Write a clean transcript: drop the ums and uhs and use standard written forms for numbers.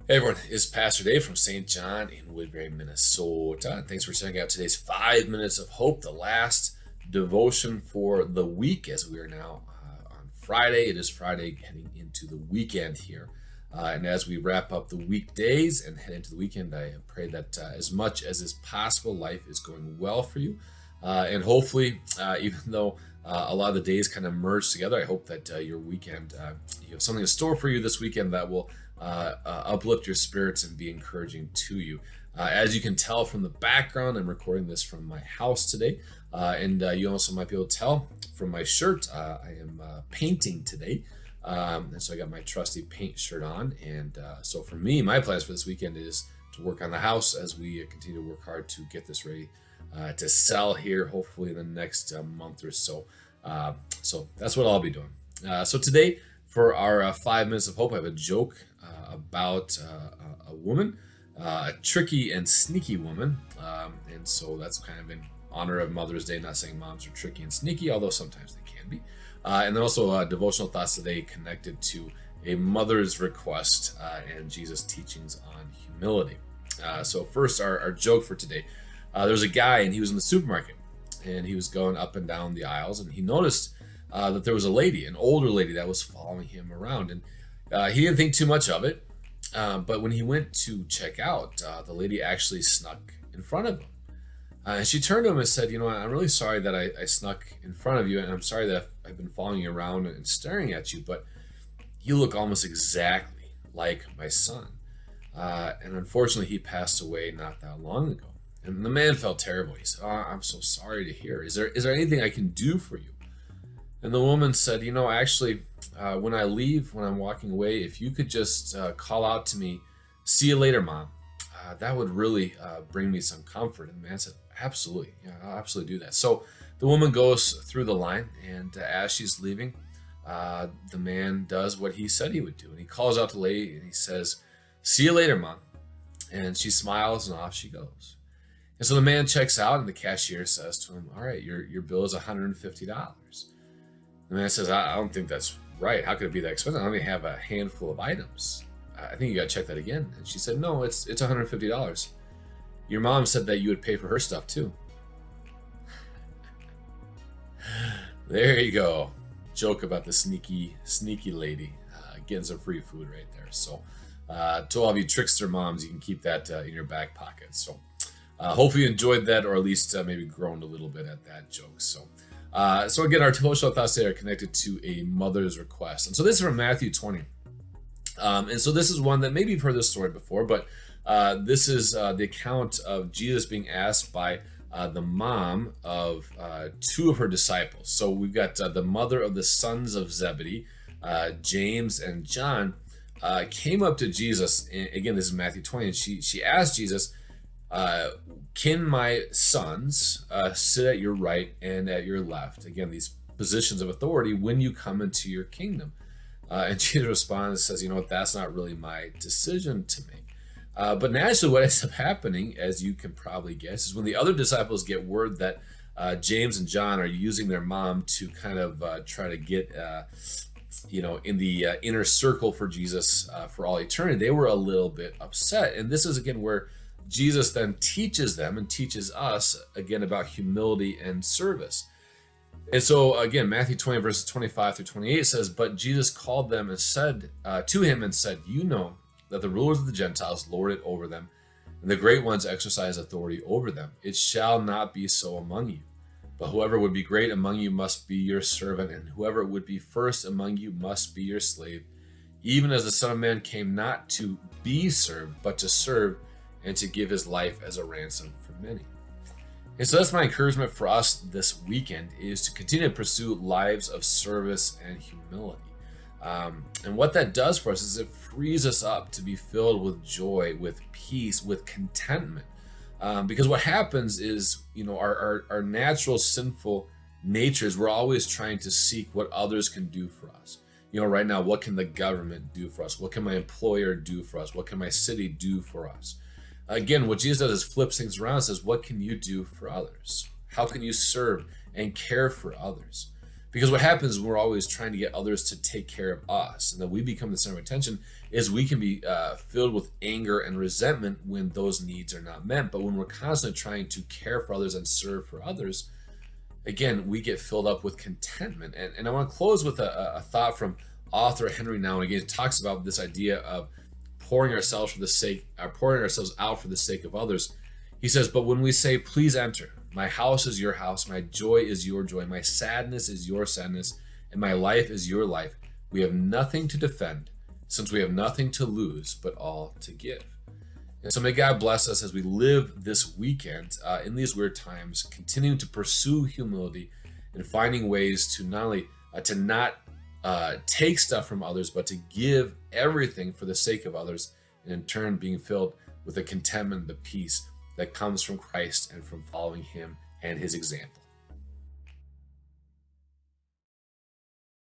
Hey everyone, it's Pastor Dave from St. John in Woodbury, Minnesota. And thanks for checking out today's 5 minutes of hope, the last devotion for the week as we are now on Friday. It is Friday heading into the weekend here. And as we wrap up the weekdays and head into the weekend, I pray that as much as is possible, life is going well for you. And hopefully, even though a lot of the days kind of merge together, I hope that your weekend, you have something in store for you this weekend that will uplift your spirits and be encouraging to you. As you can tell from the background, I'm recording this from my house today, and you also might be able to tell from my shirt. I am painting today, and so I got my trusty paint shirt on. And so for me, my plans for this weekend is to work on the house as we continue to work hard to get this ready to sell here, hopefully in the next month or so. So that's what I'll be doing. So today, for our 5 minutes of hope, I have a joke about a woman, a tricky and sneaky woman. And so that's kind of in honor of Mother's Day, not saying moms are tricky and sneaky, although sometimes they can be. And then also devotional thoughts today connected to a mother's request and Jesus' teachings on humility. So first, our joke for today. There was a guy and he was in the supermarket and he was going up and down the aisles and he noticed that there was a lady, an older lady that was following him around. And he didn't think too much of it. But when he went to check out, the lady actually snuck in front of him. And she turned to him and said, I'm really sorry that I snuck in front of you. And I'm sorry that I've been following you around and staring at you. But you look almost exactly like my son. And unfortunately, he passed away not that long ago. And the man felt terrible. He said, I'm so sorry to hear. Is there anything I can do for you? And the woman said, actually, when I leave, when I'm walking away, if you could just call out to me, "See you later, Mom," that would really bring me some comfort. And the man said, absolutely. Yeah, I'll absolutely do that. So the woman goes through the line, and as she's leaving, the man does what he said he would do. And he calls out to the lady, and he says, "See you later, Mom." And she smiles, and off she goes. And so the man checks out, and the cashier says to him, "All right, your bill is $150. The man says, I don't think that's right. How could it be that expensive? I only have a handful of items. I think you got to check that again." And she said, "No, it's $150. Your mom said that you would pay for her stuff too." There you go. Joke about the sneaky lady getting some free food right there. So to all of you trickster moms, you can keep that in your back pocket. So hopefully you enjoyed that, or at least maybe groaned a little bit at that joke. So again, our devotional thoughts today are connected to a mother's request. And so this is from Matthew 20. And so this is one that maybe you've heard this story before, but this is the account of Jesus being asked by the mom of two of her disciples. So we've got the mother of the sons of Zebedee, James and John, came up to Jesus. And again, this is Matthew 20. And she asked Jesus, "Can my sons sit at your right and at your left?" Again, these positions of authority when you come into your kingdom. And Jesus responds and says, that's not really my decision to make. But naturally, what ends up happening, as you can probably guess, is when the other disciples get word that James and John are using their mom to kind of try to get, in the inner circle for Jesus for all eternity, they were a little bit upset. And this is, again, where Jesus then teaches them and teaches us again about humility and service. And so again, Matthew 20 verses 25 through 28 says, "But Jesus called them and said to him and said, you know that the rulers of the Gentiles lord it over them, and the great ones exercise authority over them. It shall not be so among you. But whoever would be great among you must be your servant, and whoever would be first among you must be your slave. Even as the Son of Man came not to be served, but to serve, and to give his life as a ransom for many." And so that's my encouragement for us this weekend, is to continue to pursue lives of service and humility. And what that does for us is it frees us up to be filled with joy, with peace, with contentment. Because what happens is, our natural sinful natures, we're always trying to seek what others can do for us. Right now, what can the government do for us? What can my employer do for us? What can my city do for us? Again, what Jesus does is flips things around and says, what can you do for others? How can you serve and care for others? Because what happens when we're always trying to get others to take care of us and that we become the center of attention is we can be filled with anger and resentment when those needs are not met. But when we're constantly trying to care for others and serve for others, again, we get filled up with contentment. And I want to close with a thought from author Henry Nouwen. Again, it talks about this idea of pouring ourselves out for the sake of others. He says, but when we say, please enter, my house is your house, my joy is your joy, my sadness is your sadness, and my life is your life, we have nothing to defend, since we have nothing to lose, but all to give. And so may God bless us as we live this weekend in these weird times, continuing to pursue humility and finding ways to not only to not take stuff from others, but to give everything for the sake of others, and in turn being filled with the contentment, the peace that comes from Christ and from following him and his example.